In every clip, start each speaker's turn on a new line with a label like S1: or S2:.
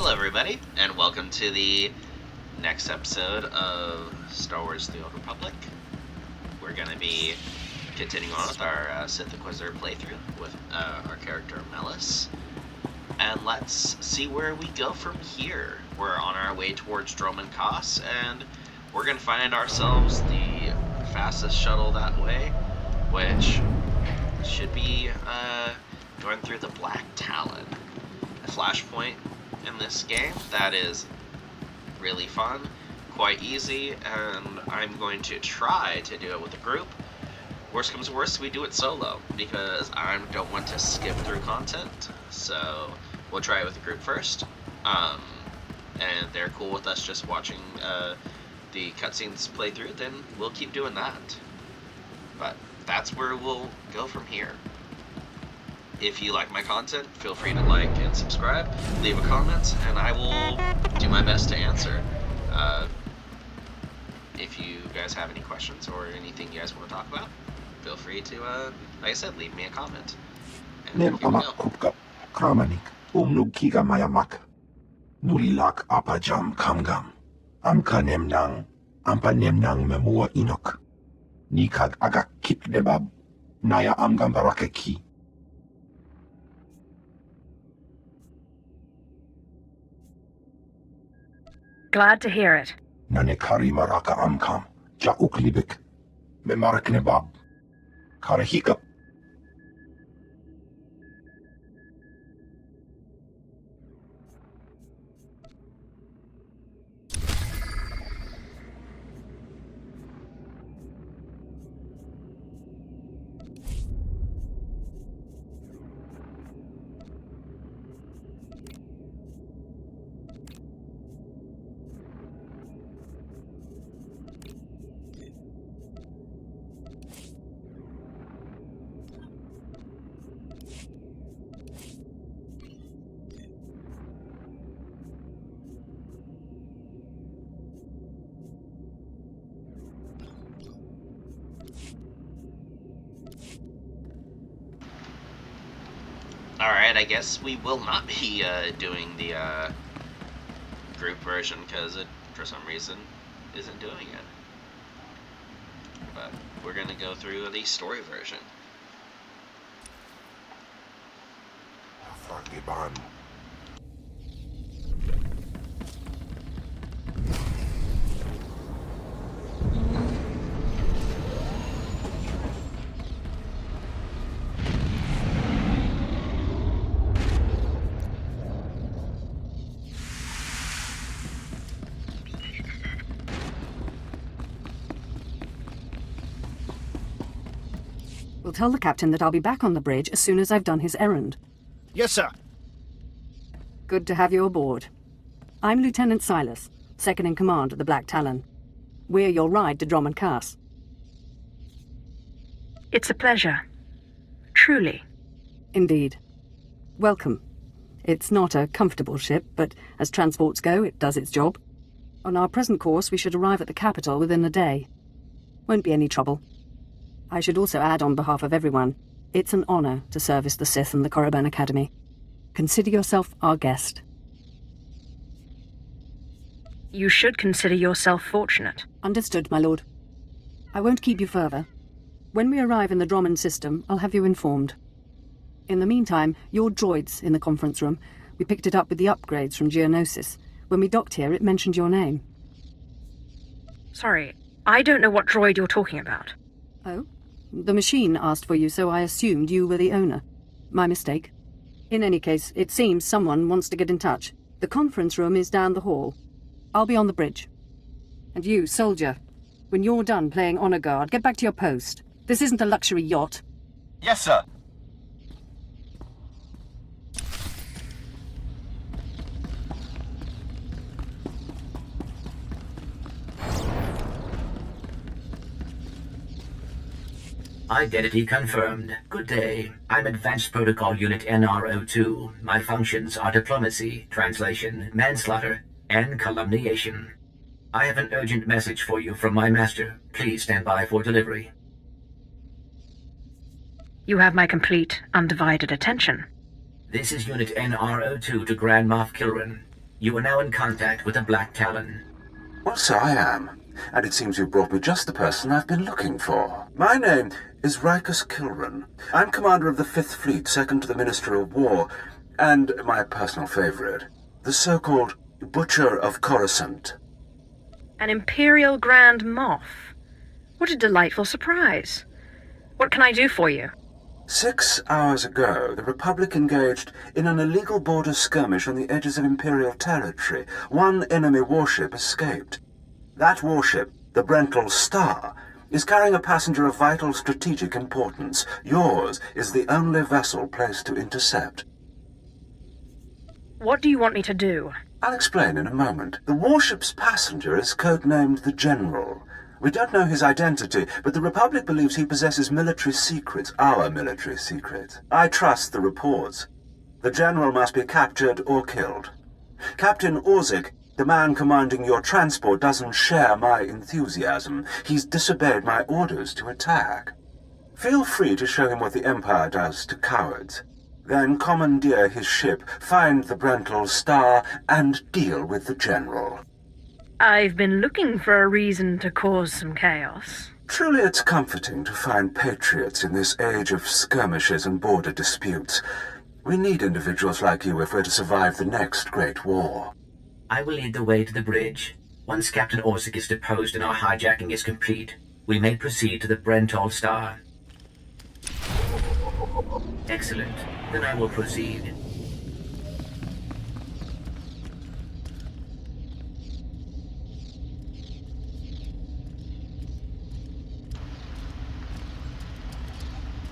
S1: Hello, everybody, and welcome to the next episode of Star Wars The Old Republic. We're going to be continuing on with our Sith Inquisitor playthrough with our character Melis. And let's see where we go from here. We're on our way towards Dromund Kaas, and we're going to find ourselves the fastest shuttle that way, which should be going through the Black Talon. A flashpoint in this game that is really fun, quite easy, and I'm going to try to do it with a group. Worst comes to worst, we do it solo, because I don't want to skip through content, so we'll try it with a group first, and they're cool with us just watching the cutscenes play through, then we'll keep doing that. But that's where we'll go from here. If you like my content, feel free to like and subscribe, leave a comment, and I will do my best to answer. If you guys have any questions or anything you guys want to talk about, feel free to, like I said, leave me a comment. And here we go.
S2: Kramanik, Kiga Mayamak, Nulilak Apajam Kamgam, Amkanemnang, Ampanemnang Memua Inok, Nikag Agak Kip Debab, Naya Amgam Barakeki.
S3: Glad to hear it.
S2: Nanekari Maraka Amkam, Jauklibik, Memarak Nebab, Karahika.
S1: Alright, I guess we will not be doing the group version because it, for some reason, isn't doing it. But we're going to go through the story version.
S3: We'll tell the captain that I'll be back on the bridge as soon as I've done his errand.
S4: Yes, sir.
S3: Good to have you aboard. I'm Lieutenant Silas, second in command of the Black Talon. We're your ride to Dromund Kaas.
S5: It's a pleasure. Truly.
S3: Indeed. Welcome. It's not a comfortable ship, but as transports go, it does its job. On our present course, we should arrive at the capital within a day. Won't be any trouble. I should also add on behalf of everyone, it's an honor to service the Sith and the Korriban Academy. Consider yourself our guest.
S5: You should consider yourself fortunate.
S3: Understood, my lord. I won't keep you further. When we arrive in the Dromund system, I'll have you informed. In the meantime, your droid's in the conference room. We picked it up with the upgrades from Geonosis. When we docked here, it mentioned your name.
S5: Sorry, I don't know what droid you're talking about.
S3: Oh? The machine asked for you, so I assumed you were the owner. My mistake. In any case, it seems someone wants to get in touch. The conference room is down the hall. I'll be on the bridge. And you, soldier, when you're done playing honor guard, get back to your post. This isn't a luxury yacht.
S4: Yes, sir.
S6: Identity confirmed. Good day. I'm Advanced Protocol Unit NR02. My functions are diplomacy, translation, manslaughter, and calumniation. I have an urgent message for you from my master. Please stand by for delivery.
S5: You have my complete, undivided attention.
S6: This is Unit NR02 to Grand Moff Kilran. You are now in contact with the Black Talon.
S7: Well, so I am. And it seems you brought me just the person I've been looking for. My name is Rikus Kilran. I'm commander of the 5th Fleet, second to the Minister of War, and my personal favorite, the so-called Butcher of Coruscant.
S5: An Imperial Grand Moff. What a delightful surprise. What can I do for you?
S7: 6 hours ago, the Republic engaged in an illegal border skirmish on the edges of Imperial territory. One enemy warship escaped. That warship, the Brental Star, is carrying a passenger of vital strategic importance. Yours is the only vessel placed to intercept.
S5: What do you want me to do?
S7: I'll explain in a moment. The warship's passenger is codenamed the General. We don't know his identity, but the Republic believes he possesses military secrets, our military secrets. I trust the reports. The General must be captured or killed. Captain Orzik, the man commanding your transport, doesn't share my enthusiasm. He's disobeyed my orders to attack. Feel free to show him what the Empire does to cowards. Then commandeer his ship, find the Brental Star, and deal with the General.
S5: I've been looking for a reason to cause some chaos.
S7: Truly it's comforting to find patriots in this age of skirmishes and border disputes. We need individuals like you if we're to survive the next great war.
S6: I will lead the way to the bridge. Once Captain Orsic is deposed and our hijacking is complete, we may proceed to the Brental Star. Excellent. Then I will proceed.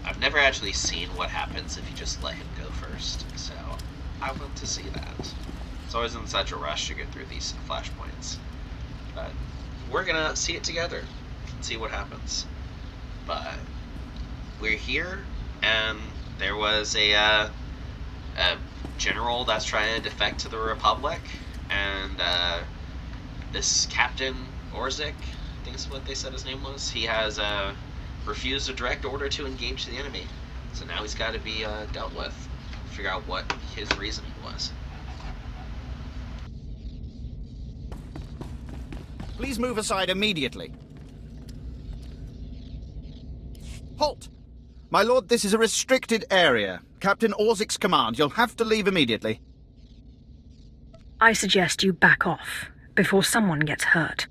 S1: I've never actually seen what happens if you just let him go first, so I want to see that. It's always in such a rush to get through these flashpoints. But we're gonna see it together and see what happens. But we're here, and there was a general that's trying to defect to the Republic, and this Captain Orzik, I think is what they said his name was, he has refused a direct order to engage the enemy. So now he's got to be dealt with. Figure out what his reasoning was.
S4: Please move aside immediately. Halt! My lord, this is a restricted area. Captain Orzik's command. You'll have to leave immediately.
S5: I suggest you back off before someone gets hurt.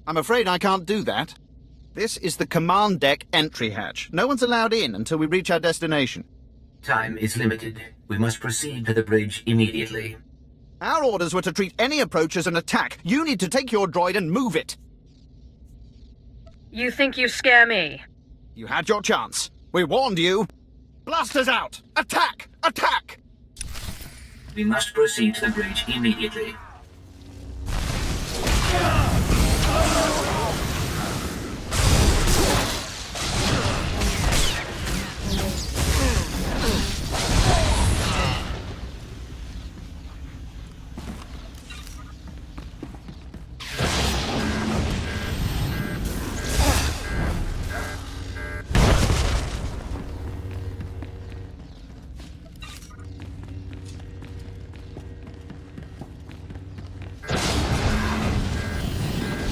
S4: I'm afraid I can't do that. This is the command deck entry hatch. No one's allowed in until we reach our destination.
S6: Time is limited. We must proceed to the bridge immediately.
S4: Our orders were to treat any approach as an attack. You need to take your droid and move it.
S5: You think you scare me?
S4: You had your chance. We warned you. Blasters out! Attack! Attack!
S6: We must proceed to the bridge immediately.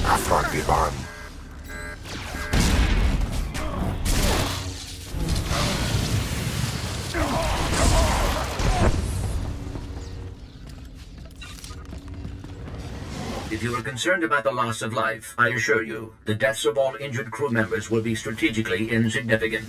S2: Afragiban.
S6: If you are concerned about the loss of life, I assure you, the deaths of all injured crew members will be strategically insignificant.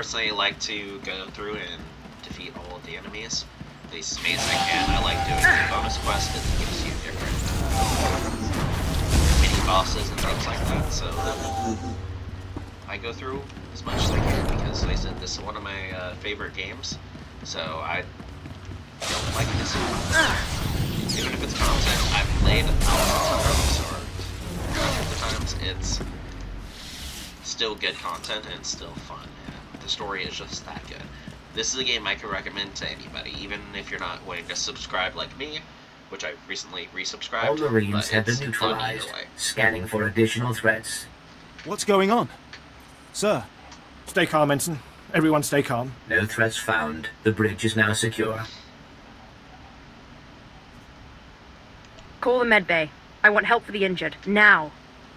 S1: personally like to go through and defeat all of the enemies as many as I can. I like doing the bonus quest. It gives you different mini bosses and things like that. So I go through as much as I can because, like I said, this is one of my favorite games. So I don't like this one. Even if it's content I've played thousands of times or hundreds of times, it's still good content and it's still fun. And the story is just that good. This is a game I can recommend to anybody, even if you're not willing to subscribe like me, which I recently resubscribed.
S6: All Marines have been neutralized. Scanning for additional threats.
S8: What's going on? Sir?
S9: Stay calm, Ensign. Everyone stay calm.
S6: No threats found. The bridge is now secure.
S5: Call the medbay. I want help for the injured. Now.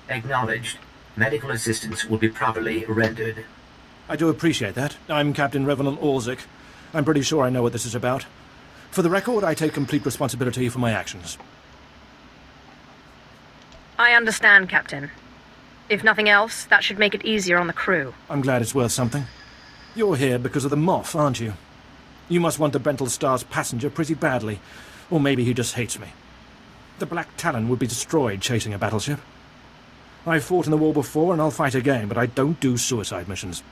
S6: Acknowledged. Medical assistance will be properly rendered.
S9: I do appreciate that. I'm Captain Revenant Orzik. I'm pretty sure I know what this is about. For the record, I take complete responsibility for my actions.
S5: I understand, Captain. If nothing else, that should make it easier on the crew.
S9: I'm glad it's worth something. You're here because of the Moth, aren't you? You must want the Bental Star's passenger pretty badly. Or maybe he just hates me. The Black Talon would be destroyed chasing a battleship. I've fought in the war before and I'll fight again, but I don't do suicide missions.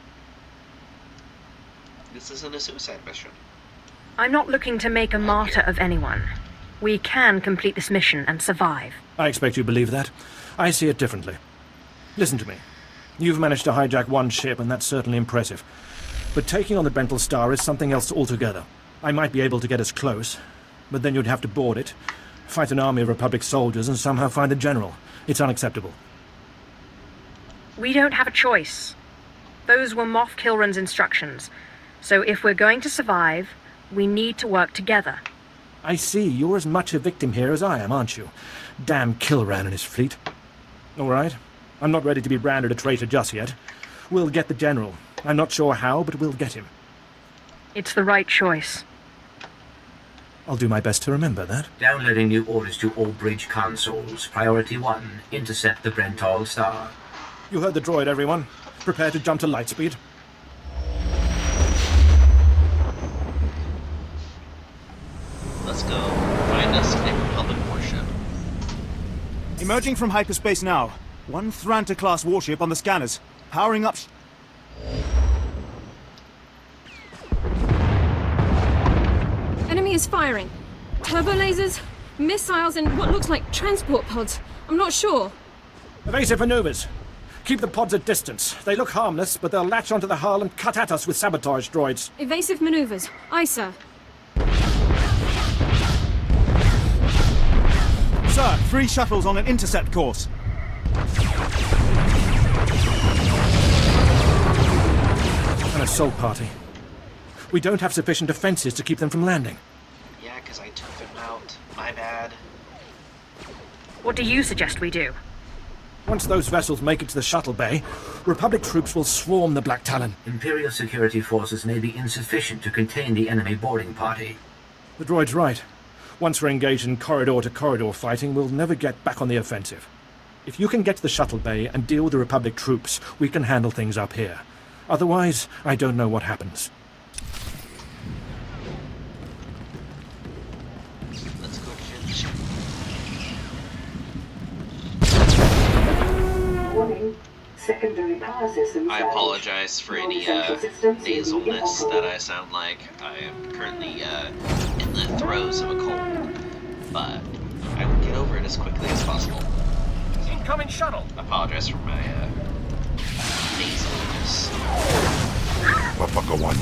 S1: This isn't a suicide mission.
S5: I'm not looking to make a martyr of anyone. We can complete this mission and survive.
S9: I expect you believe that. I see it differently. Listen to me. You've managed to hijack one ship, and that's certainly impressive. But taking on the Bental Star is something else altogether. I might be able to get us close, but then you'd have to board it, fight an army of Republic soldiers, and somehow find the general. It's unacceptable.
S5: We don't have a choice. Those were Moff Kilran's instructions. So if we're going to survive, we need to work together.
S9: I see. You're as much a victim here as I am, aren't you? Damn Kilran and his fleet. All right. I'm not ready to be branded a traitor just yet. We'll get the general. I'm not sure how, but we'll get him.
S5: It's the right choice.
S9: I'll do my best to remember that.
S6: Downloading new orders to all bridge consoles. Priority 1. Intercept the Bental Star.
S9: You heard the droid, everyone. Prepare to jump to lightspeed.
S1: Let's go find us a Republic warship.
S8: Emerging from hyperspace now. One Thranta-class warship on the scanners. Powering up...
S10: Enemy is firing. Turbo lasers, missiles, and what looks like transport pods. I'm not sure.
S9: Evasive maneuvers. Keep the pods at distance. They look harmless, but they'll latch onto the hull and cut at us with sabotage droids.
S10: Evasive maneuvers. Aye, sir.
S8: Sir, 3 shuttles on an intercept course.
S9: An assault party. We don't have sufficient defenses to keep them from landing.
S1: Yeah, because I took them out. My bad.
S5: What do you suggest we do?
S9: Once those vessels make it to the shuttle bay, Republic troops will swarm the Black Talon.
S6: Imperial security forces may be insufficient to contain the enemy boarding party.
S9: The droid's right. Once we're engaged in corridor-to-corridor fighting, we'll never get back on the offensive. If you can get to the shuttle bay and deal with the Republic troops, we can handle things up here. Otherwise, I don't know what happens.
S1: Let's go to the ship.
S11: Warning. Secondary power systems.
S1: I apologize for any nasalness that I sound like. I am currently in the throes of a cold, but I will get over it as quickly as possible.
S9: Incoming shuttle!
S1: I apologize for my nasalness.
S2: Motherfucker 1.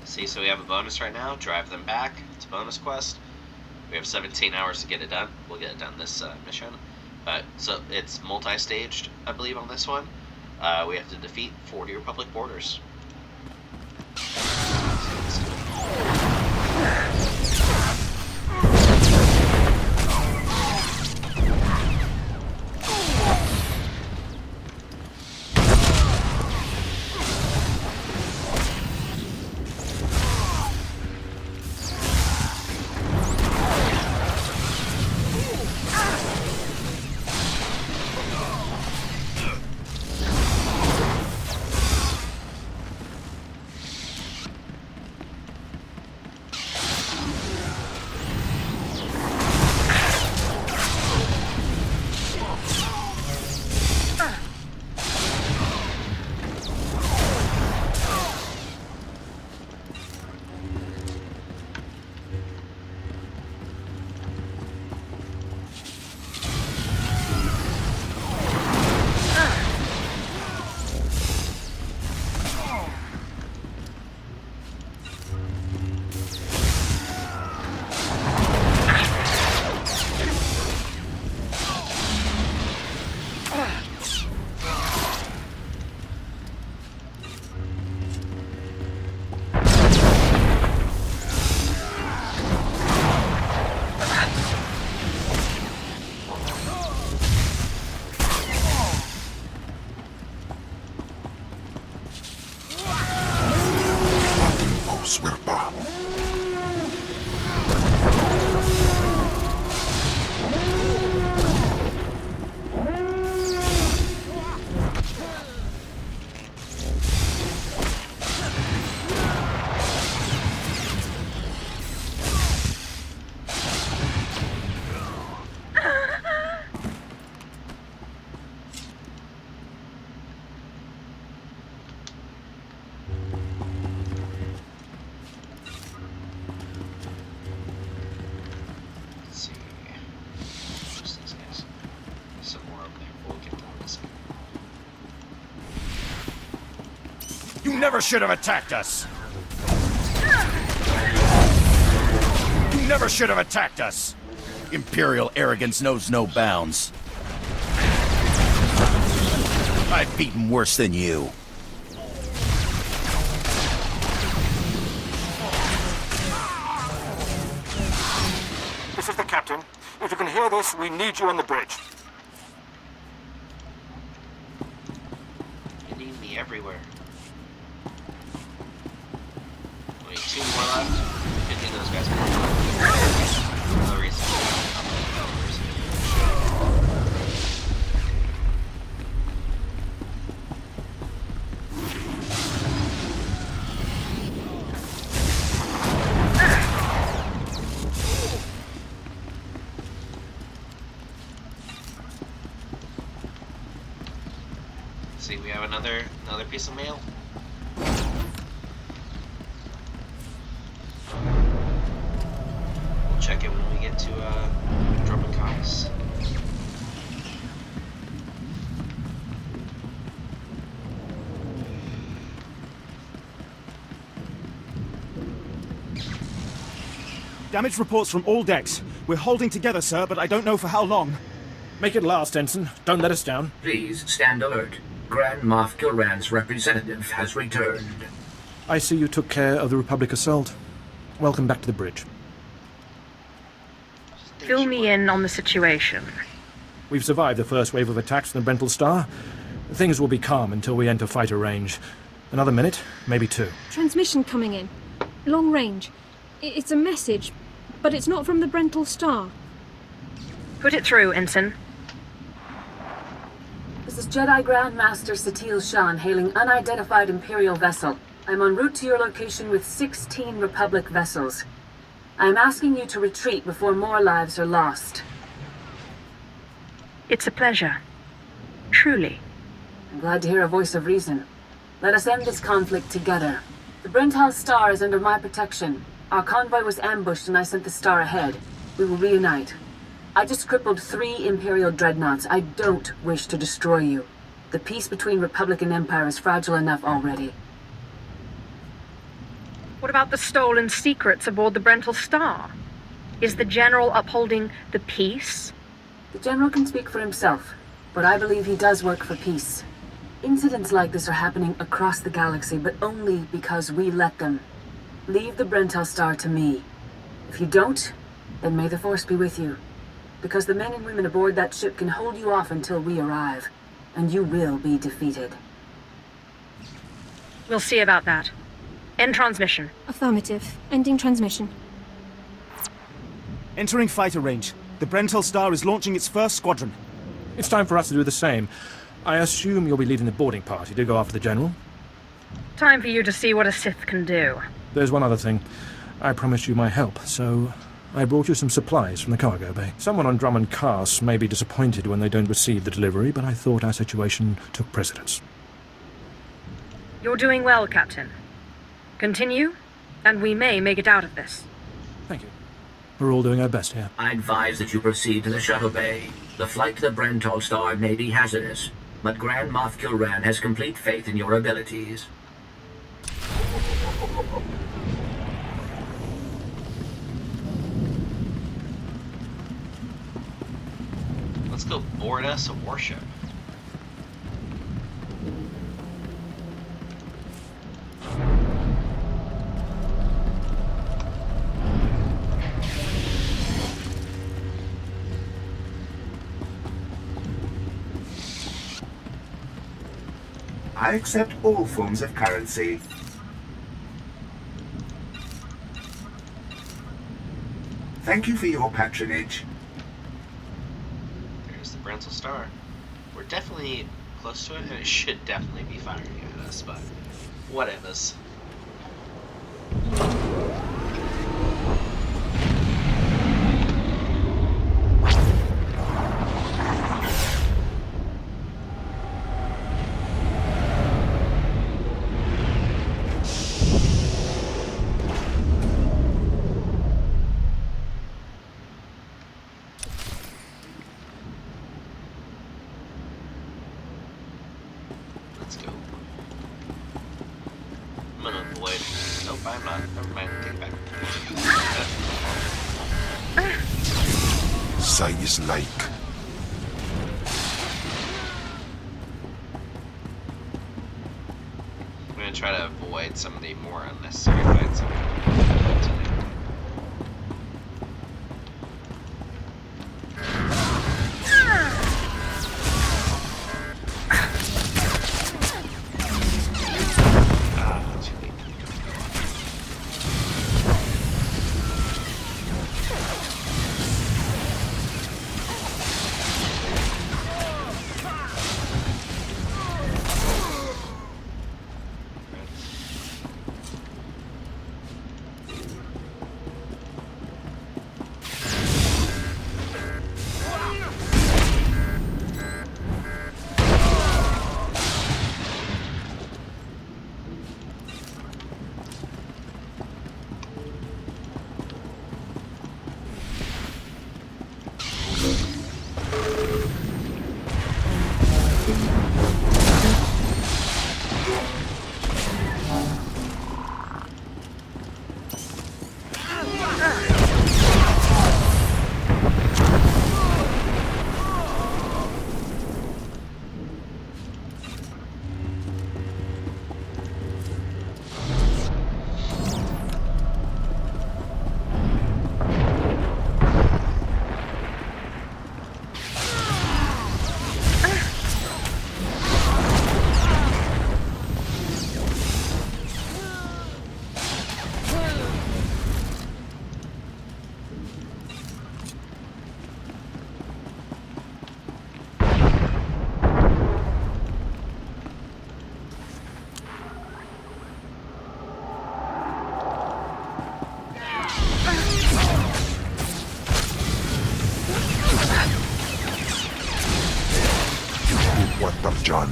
S1: See, so we have a bonus right now. Drive them back. It's a bonus quest. We have 17 hours to get it done. We'll get it done this mission. But so it's multi-staged, I believe, on this one. We have to defeat 40 Republic boarders.
S2: You never should have attacked us! You never should have attacked us! Imperial arrogance knows no bounds. I've beaten worse than you.
S9: This is the captain. If you can hear this, we need you on the bridge.
S1: You need me everywhere. Only 2 more left. Good thing those guys are no reason. See, we have another piece of mail. We'll check it when we get to Drummond Cause.
S8: Damage reports from all decks. We're holding together, sir, but I don't know for how long.
S9: Make it last, Ensign. Don't let us down.
S6: Please stand alert. Grand Moff Kilran's representative has returned.
S9: I see you took care of the Republic assault. Welcome back to the bridge.
S5: Fill me in on the situation.
S9: We've survived the first wave of attacks from the Brental Star. Things will be calm until we enter fighter range. Another minute, maybe 2.
S10: Transmission coming in. Long range. It's a message, but it's not from the Brental Star.
S5: Put it through, Ensign.
S3: This is Jedi Grand Master Satil Shan hailing unidentified Imperial vessel. I'm en route to your location with 16 Republic vessels. I'm asking you to retreat before more lives are lost.
S5: It's a pleasure. Truly.
S3: I'm glad to hear a voice of reason. Let us end this conflict together. The Brental Star is under my protection. Our convoy was ambushed and I sent the Star ahead. We will reunite. I just crippled 3 Imperial dreadnoughts. I don't wish to destroy you. The peace between Republic and Empire is fragile enough already.
S5: What about the stolen secrets aboard the Brental Star? Is the General upholding the peace?
S3: The General can speak for himself, but I believe he does work for peace. Incidents like this are happening across the galaxy, but only because we let them. Leave the Brental Star to me. If you don't, then may the Force be with you. Because the men and women aboard that ship can hold you off until we arrive, and you will be defeated.
S5: We'll see about that. End transmission.
S10: Affirmative. Ending transmission.
S8: Entering fighter range. The Brental Star is launching its first squadron.
S9: It's time for us to do the same. I assume you'll be leading the boarding party to go after the General.
S5: Time for you to see what a Sith can do.
S9: There's one other thing. I promised you my help, so I brought you some supplies from the cargo bay. Someone on Drummond Cast may be disappointed when they don't receive the delivery, but I thought our situation took precedence.
S5: You're doing well, Captain. Continue, and we may make it out of this.
S9: Thank you. We're all doing our best here.
S6: I advise that you proceed to the shuttle bay. The flight to the Brental Star may be hazardous, but Grand Moff Kilran has complete faith in your abilities.
S1: Let's go board us a warship.
S7: I accept all forms of currency. Thank you for your patronage.
S1: There's the Brental Star. We're definitely close to it, and it should definitely be firing at us, but whatevers. Let's go. gonna avoid. Nope, I'm not. Never mind. Take it back.
S2: Sight is like.
S1: I'm gonna try to avoid some of the more unnecessary fights.
S2: What of John?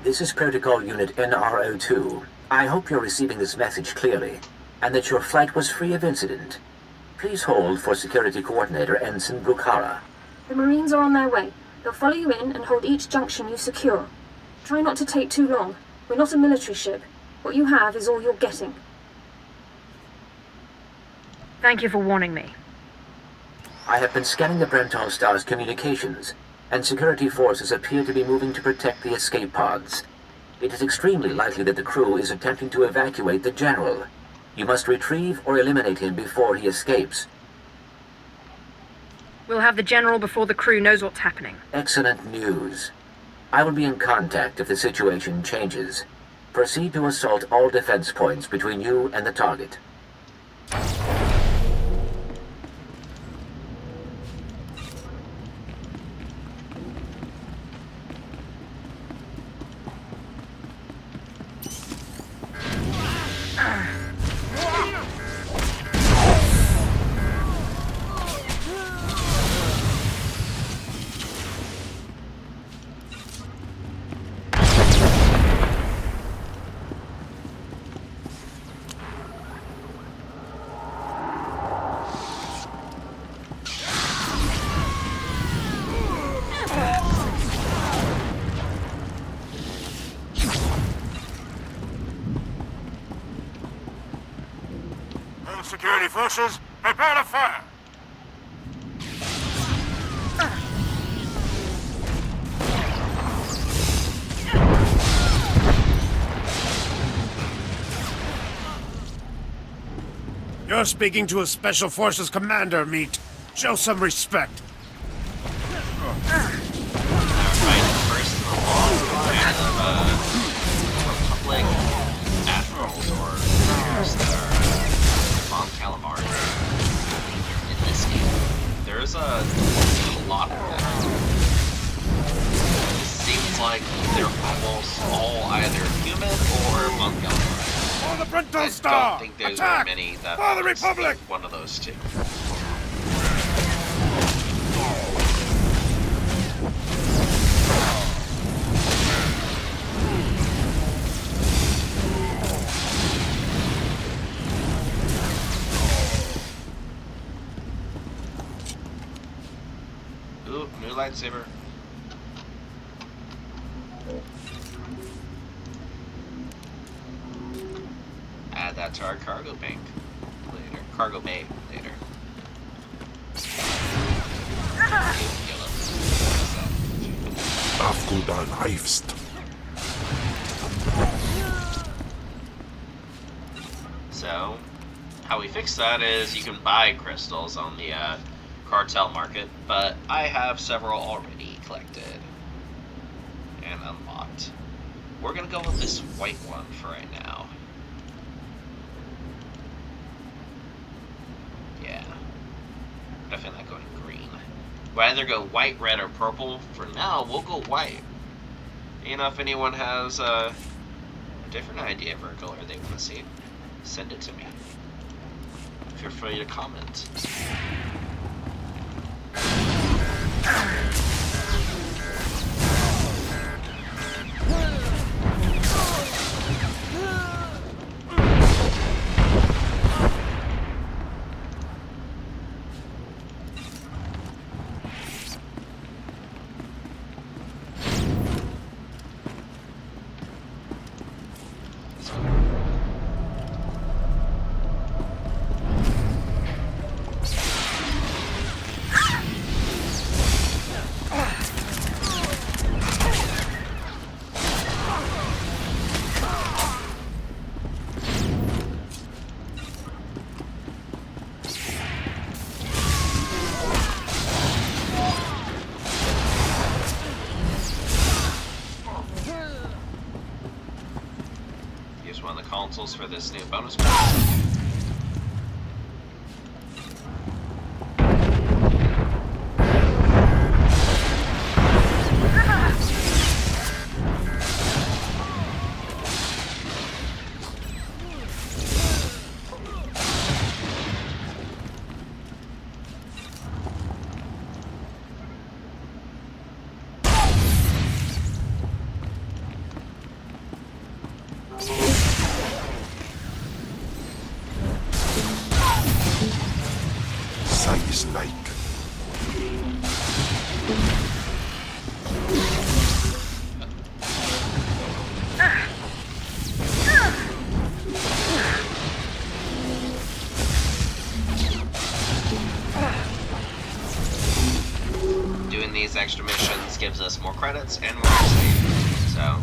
S6: This is Protocol Unit NRO2. I hope you're receiving this message clearly, and that your flight was free of incident. Please hold for Security Coordinator Ensign Brukhara.
S10: The Marines are on their way. They'll follow you in and hold each junction you secure. Try not to take too long. We're not a military ship. What you have is all you're getting.
S5: Thank you for warning me.
S6: I have been scanning the Brental Star's communications, and security forces appear to be moving to protect the escape pods. It is extremely likely that the crew is attempting to evacuate the General. You must retrieve or eliminate him before he escapes.
S5: We'll have the General before the crew knows what's happening.
S6: Excellent news. I will be in contact if the situation changes. Proceed to assault all defense points between you and the target.
S12: Security forces, prepare to fire!
S2: You're speaking to a Special Forces commander, Meat. Show some respect.
S1: Republic admirals or Von Calamari in this game. There's a lot of them. It seems like they're almost all either human or Von Calamari.
S2: For the Brental
S1: I
S2: Star!
S1: don't think there's
S2: Attack!
S1: very many that
S2: For the Republic!
S1: one of those two. New lightsaber. Add that to our cargo bank later. Cargo bay later. So, how we fix that is you can buy crystals on the cartel market, but I have several already collected and unlocked. We're gonna go with this white one for right now. Yeah, definitely not going green. We'll either go white, red, or purple. For now, we'll go white. You know, if anyone has a different idea for a color they want to see, send it to me. Feel free to comment. One of the consoles for this new bonus pack. These extra missions gives us more credits and more XP, so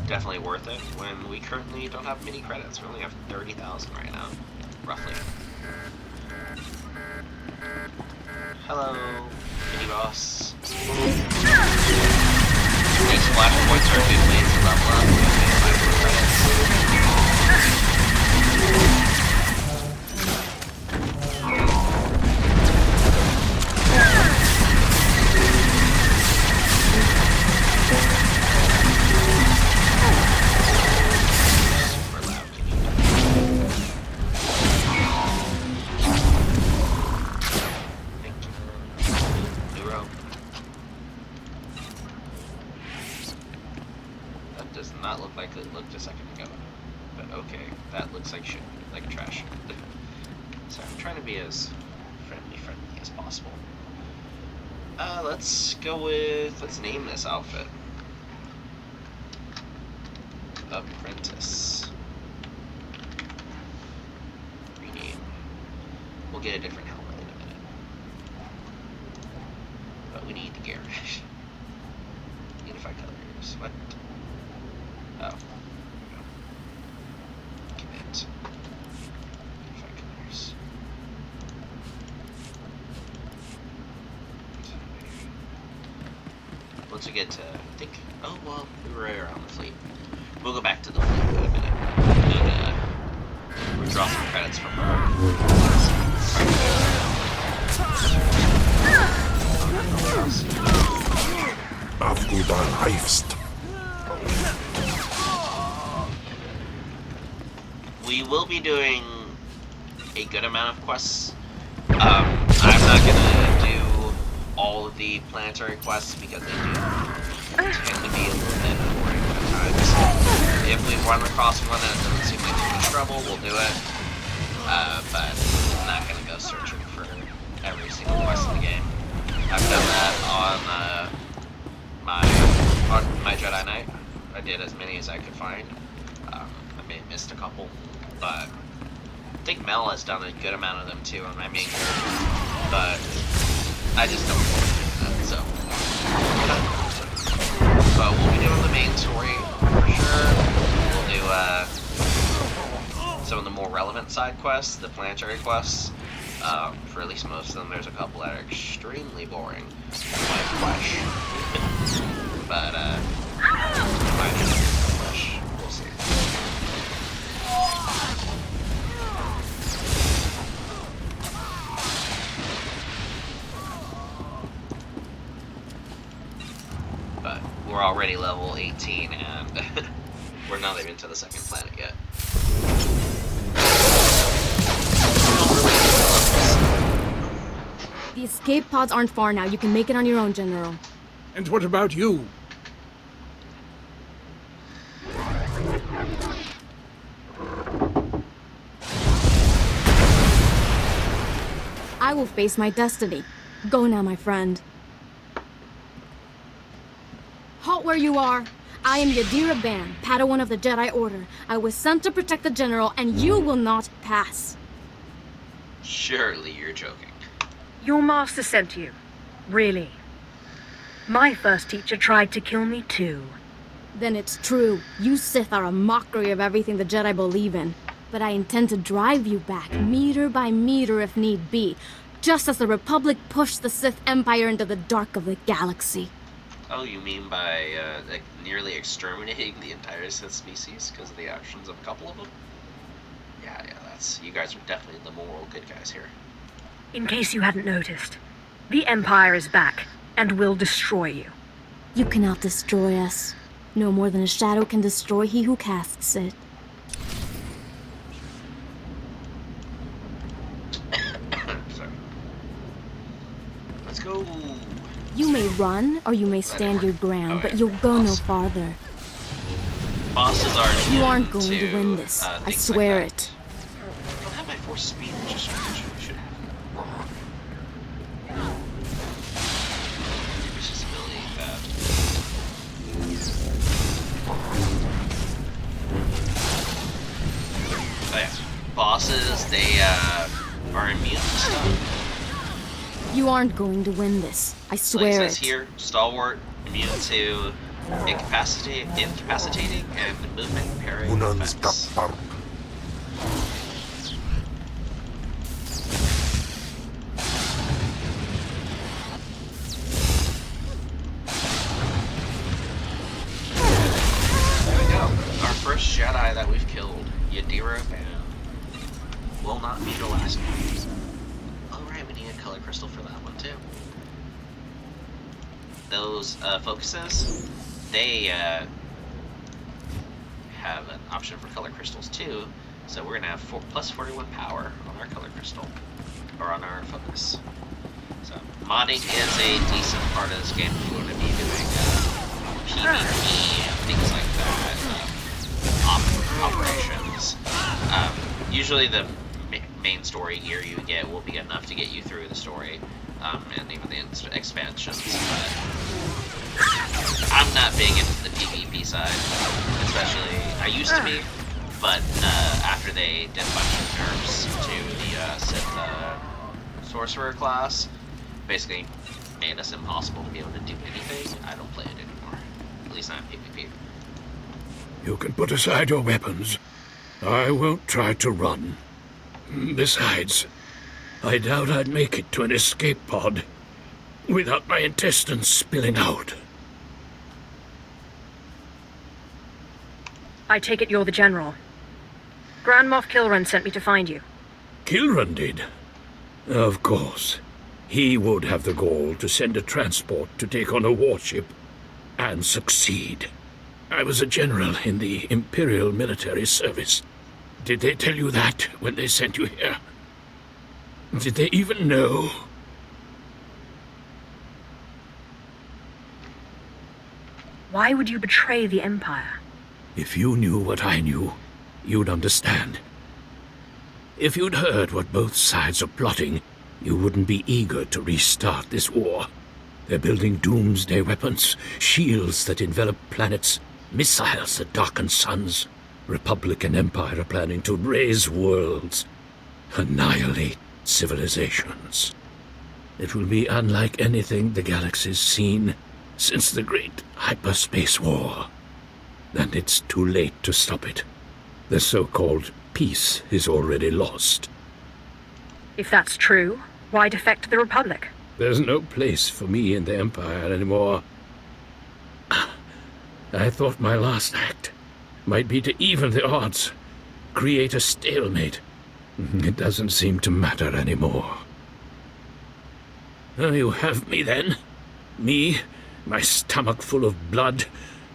S1: definitely worth it when we currently don't have many credits. We only have 30,000 right now, roughly. Hello, mini boss. These flashpoints are a good way to level up and buy more credits. Does not look like it looked a second ago, but okay, that looks like shit, like trash. So I'm trying to be as friendly as possible. Let's name this outfit Apprentice. Rename. We'll get a different helmet in a minute, but we need the gear. Unified colors. What? Oh. Commit. Unified colors. Once we get to, I think, oh, well, we were right around the fleet. We'll go back to the fleet in a minute and withdraw some credits from her. We will be doing a good amount of quests. I'm not gonna do all of the planetary quests because they do tend to be a little bit boring at times. If we run across one that doesn't seem like too much trouble, we'll do it. But I'm not gonna go searching for every single quest in the game. I've done that on my Jedi Knight. I did as many as I could find. I may have missed a couple, but I think Mel has done a good amount of them too on my main character. But I just don't do that, so. But we'll be doing the main story for sure. We'll do some of the more relevant side quests, the planetary quests. For at least most of them, there's a couple that are extremely boring, like Flesh. But, might end up with Flesh. We'll see. But we're already level 18, and we're not even to the second planet yet.
S13: The escape pods aren't far now. You can make it on your own, General.
S14: And what about you?
S13: I will face my destiny. Go now, my friend. Halt where you are. I am Yadira Ban, Padawan of the Jedi Order. I was sent to protect the General, and you will not pass.
S1: Surely you're joking.
S5: Your master sent you. Really. My first teacher tried to kill me too.
S13: Then it's true. You Sith are a mockery of everything the Jedi believe in. But I intend to drive you back, meter by meter if need be, just as the Republic pushed the Sith Empire into the dark of the galaxy.
S1: Oh, you mean by, like, nearly exterminating the entire Sith species because of the actions of a couple of them? Yeah, that's... You guys are definitely the moral good guys here.
S5: In case you hadn't noticed, the Empire is back, and will destroy you.
S13: You cannot destroy us. No more than a shadow can destroy he who casts it.
S1: Sorry. Let's go.
S13: You may run, or you may stand your ground, but you'll go no farther.
S1: Bosses are...
S13: You aren't going to win this. I swear it.
S1: I don't have my force speed, which is strange. I should have. Resistability, oh yeah. Bosses, they are immune to stuff.
S13: You aren't going to win this. I swear
S1: it.
S13: it.
S1: Says here, stalwart, immune to incapacitating and movement parrying effects. There we go. Our first Jedi that we've killed, Yadira Ban. Will not be the last one. Alright, we need a color crystal for that one too. Those focuses, they have an option for color crystals too, so we're gonna have plus 41 power on our color crystal, or on our focus. So modding is a decent part of this game if you want to be doing PvP and things like that, operations. Usually the main story gear you get will be enough to get you through the story, and even the expansions, but I'm not big into the PvP side, especially, I used to be, but after they did a bunch of nerfs to the Sith Sorcerer class, basically made us impossible to be able to do anything. I don't play it anymore, at least not PvP.
S14: You can put aside your weapons. I won't try to run. Besides, I doubt I'd make it to an escape pod without my intestines spilling out.
S5: I take it you're the General. Grand Moff Kilran sent me to find you.
S14: Kilran did? Of course. He would have the gall to send a transport to take on a warship and succeed. I was a general in the Imperial military service. Did they tell you that when they sent you here? Did they even know?
S5: Why would you betray the Empire?
S14: If you knew what I knew, you'd understand. If you'd heard what both sides are plotting, you wouldn't be eager to restart this war. They're building doomsday weapons, shields that envelop planets, missiles that darken suns. Republic and Empire are planning to raise worlds, annihilate civilizations. It will be unlike anything the galaxy's seen since the Great Hyperspace War. And it's too late to stop it. The so-called peace is already lost.
S5: If that's true, why defect to the Republic?
S14: There's no place for me in the Empire anymore. I thought my last act might be to even the odds, create a stalemate. It doesn't seem to matter anymore. You have me then. Me, my stomach full of blood,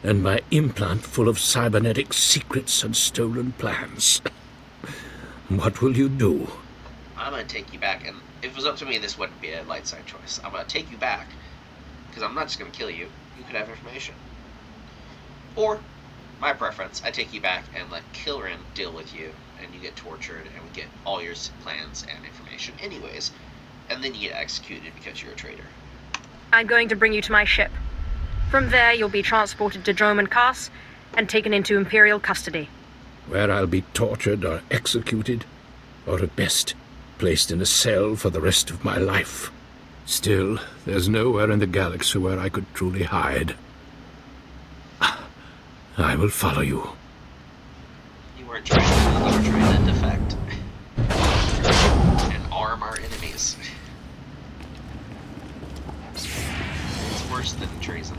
S14: and my implant full of cybernetic secrets and stolen plans. What will you do?
S1: I'm gonna take you back, and if it was up to me, this wouldn't be a light side choice. I'm gonna take you back, because I'm not just gonna kill you. You could have information. Or, my preference, I take you back and let Kilrin deal with you, and you get tortured, and we get all your plans and information anyways, and then you get executed because you're a traitor.
S5: I'm going to bring you to my ship. From there, you'll be transported to Droman Cass and taken into Imperial custody.
S14: Where I'll be tortured or executed, or at best, placed in a cell for the rest of my life. Still, there's nowhere in the galaxy where I could truly hide. I will follow you.
S1: You weren't trying to defect. And arm our enemies. It's worse than treason.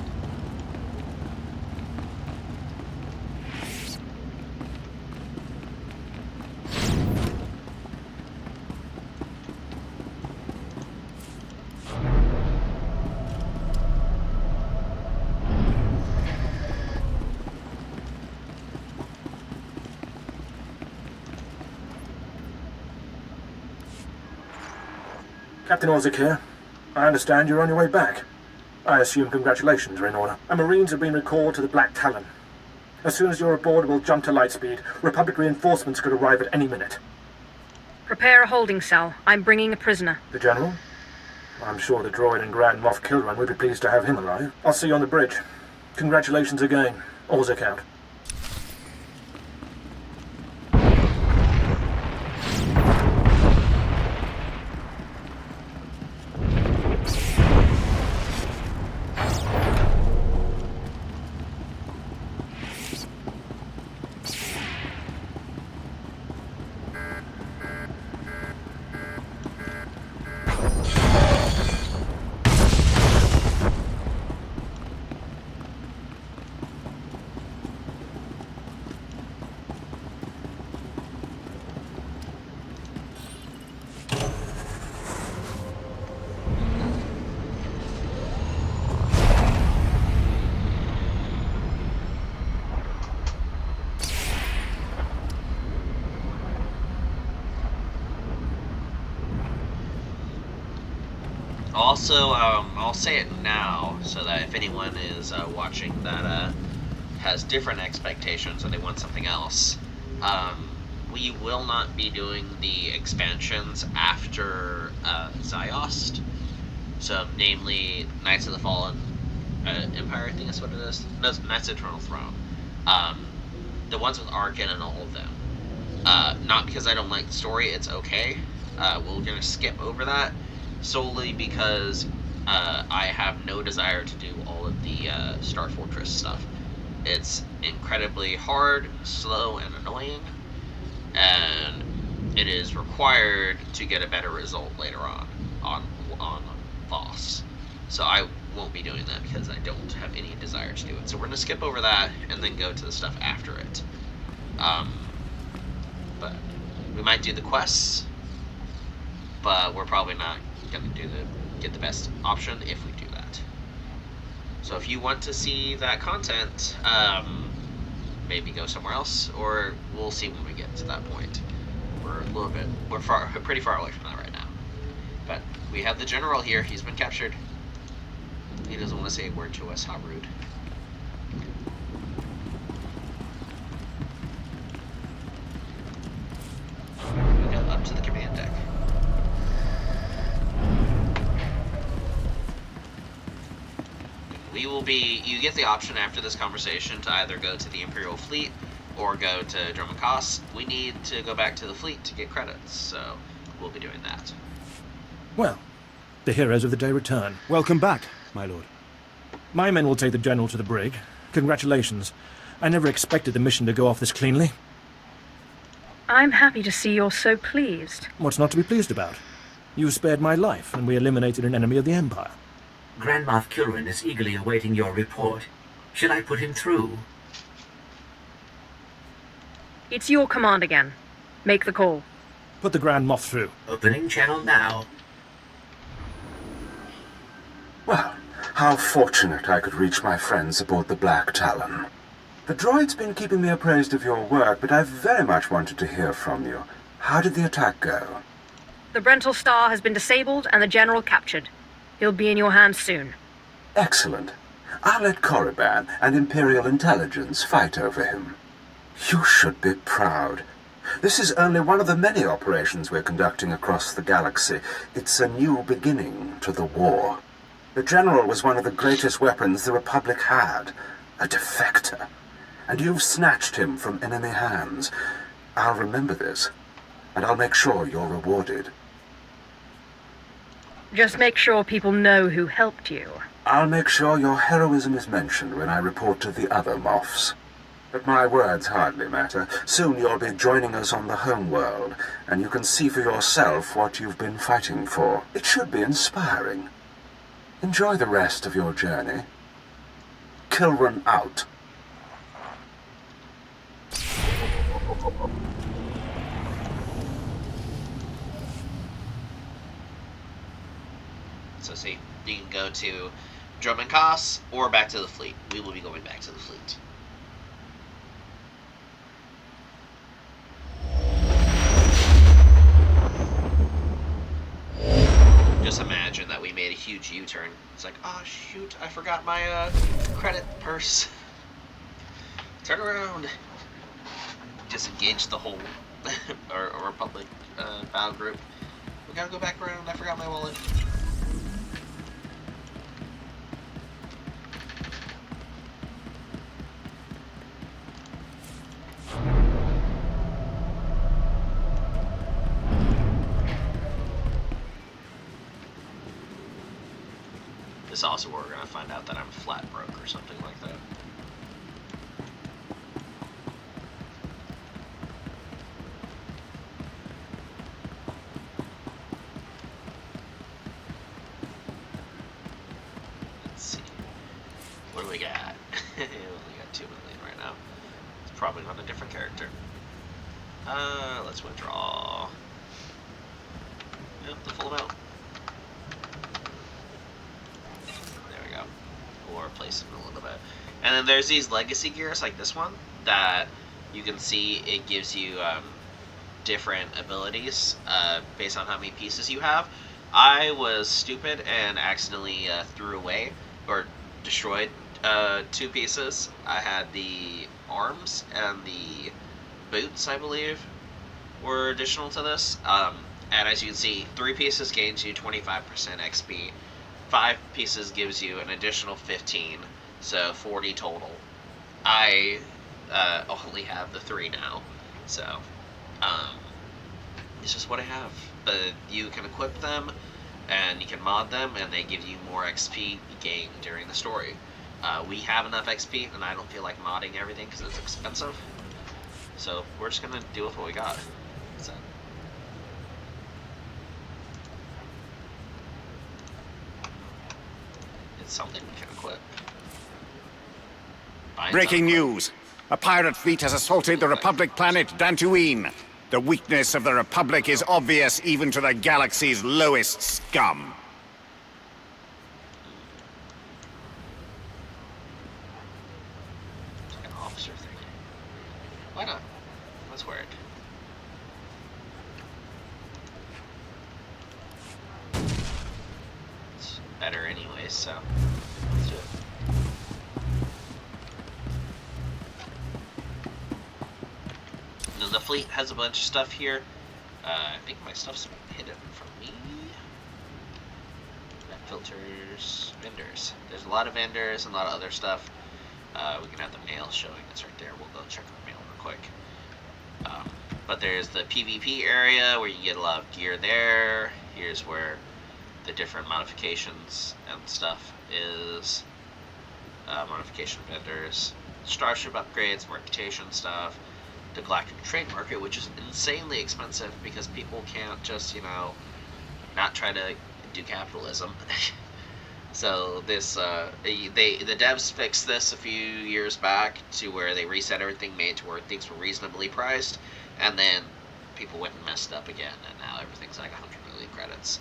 S9: Captain Orzik here. I understand you're on your way back. I assume congratulations are in order. Our Marines have been recalled to the Black Talon. As soon as you're aboard, we'll jump to lightspeed. Republic reinforcements could arrive at any minute.
S5: Prepare a holding cell. I'm bringing a prisoner.
S9: The General? I'm sure the droid and Grand Moff Kilran would be pleased to have him arrive. I'll see you on the bridge. Congratulations again. Orzik out.
S1: Also, I'll say it now, so that if anyone is watching that has different expectations or they want something else, we will not be doing the expansions after Ziost. So, namely, Knights of the Fallen Empire, I think that's what it is. No, Knights of Eternal Throne. The ones with Arkin and all of them. Not because I don't like the story, it's okay. We're gonna skip over that. Solely because I have no desire to do all of the Star Fortress stuff. It's incredibly hard, slow, and annoying, and it is required to get a better result later on Voss. So I won't be doing that because I don't have any desire to do it. So we're gonna skip over that and then go to the stuff after it. But we might do the quests, but we're probably not gonna get the best option if we do that. So if you want to see that content, maybe go somewhere else, or we'll see when we get to that point. We're pretty far away from that right now. But we have the general here. He's been captured. He doesn't want to say a word to us. How rude. We go up to the command deck. we will be... You get the option after this conversation to either go to the Imperial Fleet or go to Dromacos. We need to go back to the fleet to get credits, so we'll be doing that.
S9: Well, the heroes of the day return.
S8: Welcome back, my lord.
S9: My men will take the General to the brig. Congratulations. I never expected the mission to go off this cleanly.
S5: I'm happy to see you're so pleased.
S9: What's not to be pleased about? You spared my life, and we eliminated an enemy of the Empire.
S6: Grand Moff Kilrin is eagerly awaiting your report. Should I put him through?
S5: It's your command again. Make the call.
S9: Put the Grand Moff through.
S6: Opening channel now.
S7: Well, how fortunate I could reach my friends aboard the Black Talon. The droid's been keeping me appraised of your work, but I've very much wanted to hear from you. How did the attack go?
S5: The Brental Star has been disabled and the General captured. He'll be in your hands soon.
S7: Excellent. I'll let Korriban and Imperial Intelligence fight over him. You should be proud. This is only one of the many operations we're conducting across the galaxy. It's a new beginning to the war. The General was one of the greatest weapons the Republic had, a defector. And you've snatched him from enemy hands. I'll remember this, and I'll make sure you're rewarded.
S5: Just make sure people know who helped you.
S7: I'll make sure your heroism is mentioned when I report to the other Moffs. But my words hardly matter. Soon you'll be joining us on the homeworld, and you can see for yourself what you've been fighting for. It should be inspiring. Enjoy the rest of your journey. Kilrin out.
S1: So see, you can go to Dromacos or back to the fleet. We will be going back to the fleet. Just imagine that we made a huge U-turn. It's like, oh shoot, I forgot my credit purse. Turn around. Disengage the whole or Republic battle group. We gotta go back around. I forgot my wallet. This is also where we're gonna find out that I'm flat broke or something like that. Let's see. What do we got? We only got 2 million right now. It's probably on a different character. Let's withdraw. Yep, the full amount. Or replace them a little bit. And then there's these legacy gears like this one that you can see it gives you different abilities based on how many pieces you have. I was stupid and accidentally threw away or destroyed 2 pieces. I had the arms and the boots, I believe, were additional to this. And as you can see, 3 pieces gains you 25% XP. 5 pieces gives you an additional 15, so 40 total. I only have the 3 now, so it's just what I have. But you can equip them, and you can mod them, and they give you more XP gain during the story. We have enough XP, and I don't feel like modding everything because it's expensive. So we're just gonna deal with what we got. So. It's something we can equip.
S2: Breaking news! A pirate fleet has assaulted the Republic planet Dantooine. The weakness of the Republic is obvious even to the galaxy's lowest scum.
S1: It's like an officer thing. Why not? Let's wear it. It's better anyway, so let's do it. And then the fleet has a bunch of stuff here. I think my stuff's hidden from me. Filters, vendors. There's a lot of vendors and a lot of other stuff. We can have the mail showing. It's right there. We'll go check the mail real quick. But there's the PvP area where you get a lot of gear there. Here's where the different modifications and stuff is. Modification vendors. Starship upgrades, reputation stuff. The Galactic Trade Market, which is insanely expensive because people can't just, not try to do capitalism. So this, the devs fixed this a few years back to where they reset everything, made to where things were reasonably priced, and then people went and messed up again, and now everything's like 100 million credits.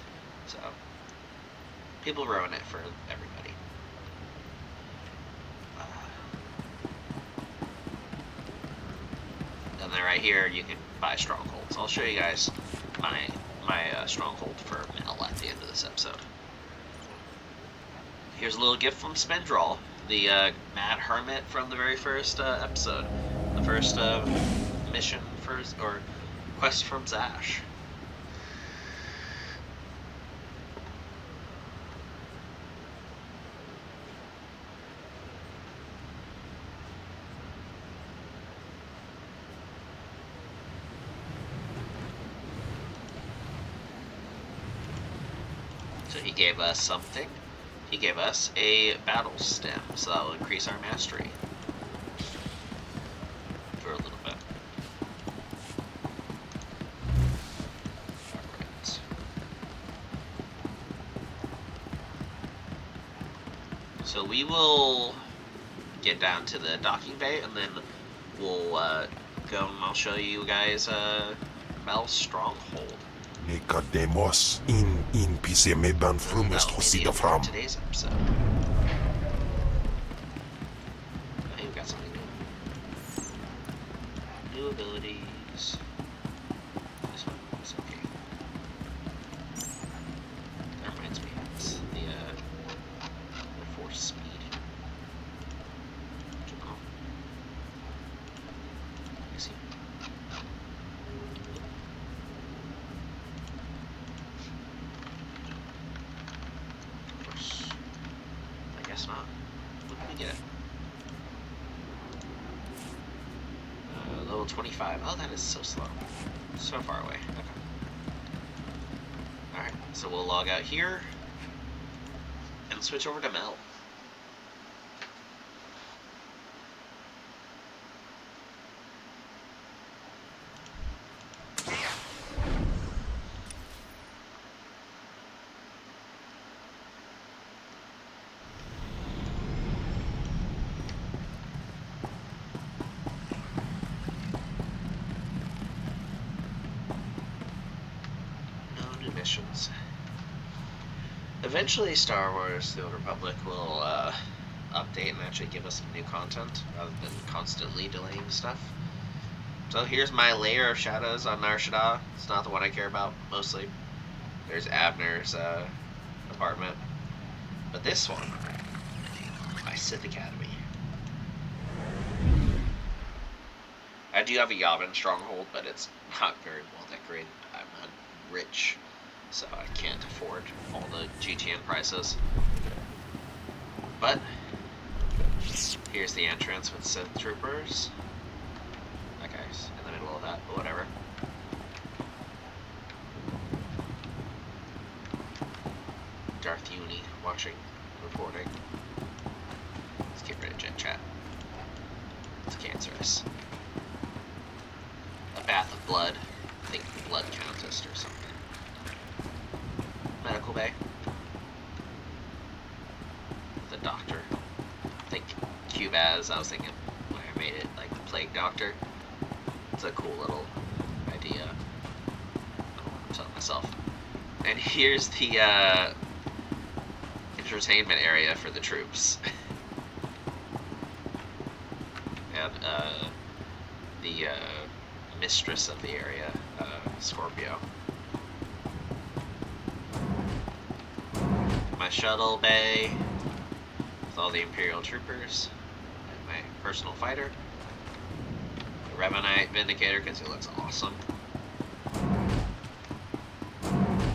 S1: So people ruin it for everybody. And then right here you can buy strongholds. I'll show you guys my stronghold for Mel at the end of this episode. Here's a little gift from Spendrel, the Mad Hermit from the very first episode. The first mission or quest from Zash. So he gave us something. He gave us a battle stem, so that will increase our mastery for a little bit. Alright. So we will get down to the docking bay, and then we'll go and I'll show you guys Mel's stronghold.
S12: Nicodemus in pise me ban frumest hosida fram.
S1: Today's episode. Hey, we got something new. New abilities. This one is okay. That reminds me, it's the force speed. I see. Guess not. When did we get it? Level 25. Oh, that is so slow. So far away. Okay. Alright, so we'll log out here and switch over to Mel. Missions. Eventually Star Wars The Old Republic will update and actually give us some new content rather than constantly delaying stuff. So here's my layer of shadows on Nar Shaddaa. It's not the one I care about mostly. There's Abner's apartment. But this one, my Sith Academy. I do have a Yavin stronghold, but it's not very well decorated. I'm not rich, so I can't afford all the GTN prices. But here's the entrance with Sith troopers. That guy's in the middle of that, but whatever. Darth Uni watching, reporting. Let's get rid of Jet Chat. It's cancerous. A bath of blood. I think blood countess or something. Medical bay. The doctor. I think Cubaz, I was thinking when I made it, like the plague doctor. It's a cool little idea. I'm telling myself. And here's the entertainment area for the troops. And the mistress of the area, Scorpio. My shuttle bay with all the Imperial troopers, and my personal fighter, the Revanite Vindicator because he looks awesome.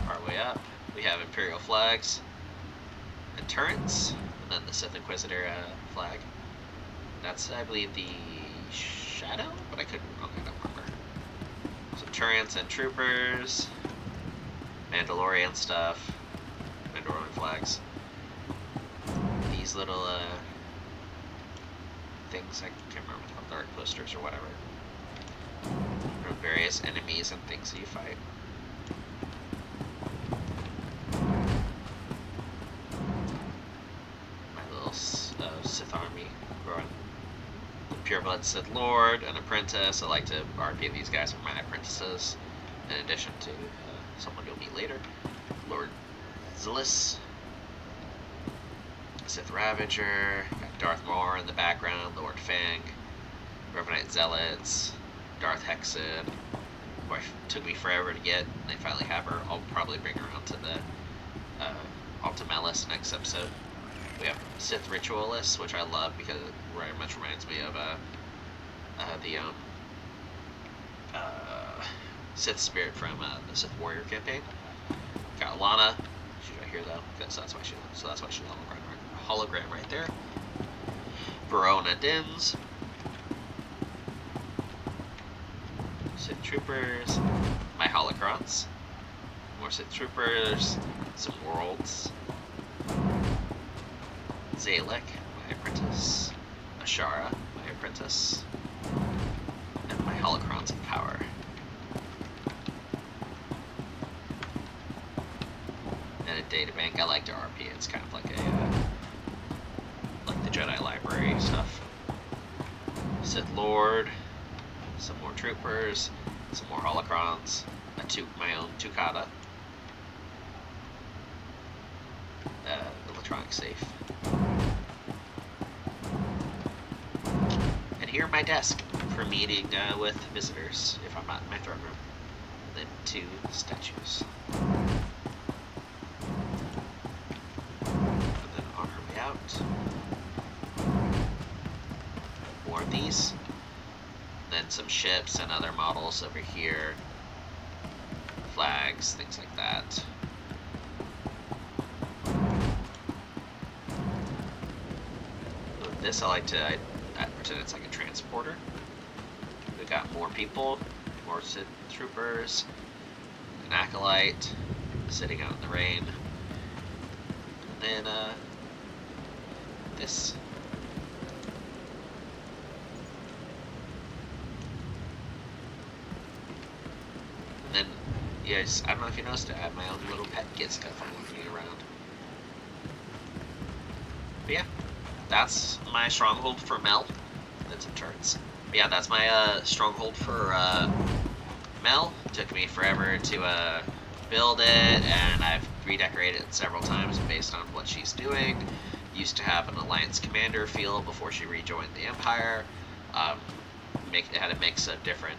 S1: Our way up, we have Imperial flags, and turrets, and then the Sith Inquisitor flag. That's, I believe, the Shadow, but I don't remember. Some turrets and troopers, Mandalorian stuff, Mandalorian flags. These little things, I can't remember what they're called, dark posters or whatever, from various enemies and things that you fight. My little Sith army growing. Pureblood Sith Lord, an apprentice. I like to RP these guys are my apprentices, in addition to someone you'll meet later. Lord Zealous, Sith Ravager, got Darth Maul in the background, Lord Fang, Revenant Zealots, Darth Hexen, who took me forever to get. They finally have her. I'll probably bring her around to the Melis next episode. We have Sith Ritualists, which I love because it very much reminds me of the Sith Spirit from the Sith Warrior campaign. Got Lana. She's right here though, so that's why she's hologram right there. Verona Dins. Sith Troopers. My holocrons. More Sith Troopers. Some worlds. Zalek, my apprentice. Ashara, my apprentice. And my holocrons of power. And a databank I like to RP. It's kind of like like the Jedi Library stuff. Sith Lord, some more troopers, some more holocrons, my own Tukata, electronic safe. And here my desk for meeting with visitors if I'm not in my throne room. And then 2 statues. And then on our way out, more of these. Then some ships and other models over here. Flags, things like that. With this I pretend it's like a transporter. We got more people, more Sith troopers, an acolyte sitting out in the rain. And then this. And then, yes, I don't know if you noticed it, I have my own little pet Gizka following me around. But yeah, that's my stronghold for Mel. Then some turrets. But yeah, that's my stronghold for Mel. It took me forever to build it, and I've redecorated it several times based on what she's doing. Used to have an Alliance Commander feel before she rejoined the Empire. It had a mix of different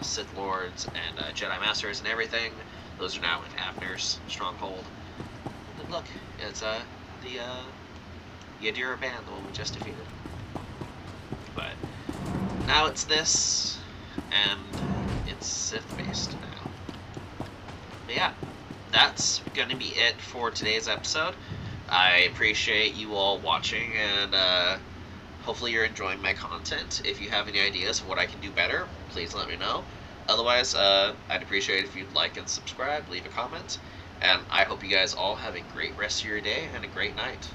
S1: Sith Lords and Jedi Masters and everything. Those are now in Avner's stronghold. And look, it's the Yadira band, the one we just defeated. But now it's this, and it's Sith-based now. But yeah, that's gonna be it for today's episode. I appreciate you all watching, and hopefully you're enjoying my content. If you have any ideas of what I can do better, please let me know. Otherwise, I'd appreciate it if you'd like and subscribe, leave a comment, and I hope you guys all have a great rest of your day and a great night.